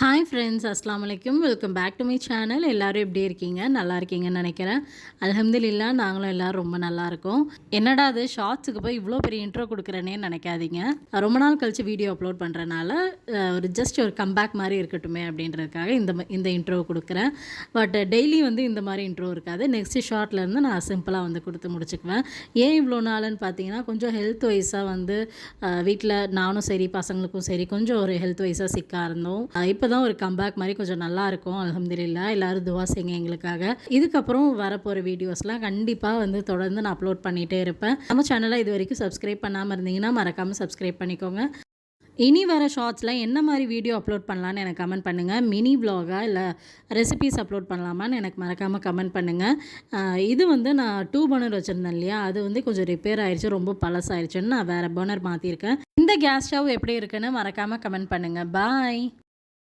Hi friends, அஸ்ஸலாமு அலைக்கும். Welcome back to my channel. எல்லோரும் எப்படி இருக்கீங்க? நல்லா இருக்கீங்கன்னு நினைக்கிறேன். அல்ஹம்துலில்லாஹ் நாங்களும் எல்லோரும் ரொம்ப நல்லா இருக்கோம். என்னடா அது ஷார்ட்ஸுக்கு போய் இவ்வளோ பெரிய இன்ட்ரோ கொடுக்குறேனே நினைக்காதீங்க. ரொம்ப நாள் கழிச்சு வீடியோ அப்லோட் பண்ணுறனால ஒரு கம்பேக் மாதிரி இருக்கட்டுமே அப்படின்றதுக்காக இந்த இன்ட்ரோ கொடுக்குறேன். பட் டெய்லி இந்த மாதிரி இன்ட்ரோ இருக்காது. நெக்ஸ்ட்டு ஷார்ட்லேருந்து நான் சிம்பிளாக கொடுத்து முடிச்சுக்குவேன். ஏன் இவ்வளோ நாளுன்னு பார்த்தீங்கன்னா, கொஞ்சம் ஹெல்த் வைஸாக வீட்டில் நானும் சரி பசங்களுக்கும் சரி கொஞ்சம் ஒரு ஹெல்த் வைஸாக சிக்காக இருந்தோம். இப்போ தான் ஒரு கம்பேக் மாதிரி கொஞ்சம் நல்லாயிருக்கும். அல்ஹம்துலில்லாஹ் எல்லோரும் துவா செய்யுங்க எங்களுக்காக. இதுக்கப்புறம் வரப்போகிற வீடியோஸ்லாம் கண்டிப்பாக தொடர்ந்து நான் அப்லோட் பண்ணிகிட்டே இருப்பேன். நம்ம சேனலை இது வரைக்கும் சப்ஸ்கிரைப் பண்ணாமல் இருந்தீங்கன்னா மறக்காமல் சப்ஸ்கிரைப் பண்ணிக்கோங்க. இனி வர ஷார்ட்ஸில் என்ன மாதிரி வீடியோ அப்லோட் பண்ணலான்னு எனக்கு கமெண்ட் பண்ணுங்கள். மினி வ்ளாகா இல்லை ரெசிபீஸ் அப்லோட் பண்ணலாமான்னு எனக்கு மறக்காமல் கமெண்ட் பண்ணுங்கள். இது நான் 2 பர்னர் வச்சுருந்தேன் இல்லையா, அது கொஞ்சம் ரிப்பேர் ஆயிடுச்சு, ரொம்ப பழசாயிடுச்சுன்னு நான் வேறு பர்னர் மாற்றிருக்கேன். இந்த கேஸ் ஸ்டவ் எப்படி இருக்குன்னு மறக்காமல் கமெண்ட் பண்ணுங்கள். பாய்.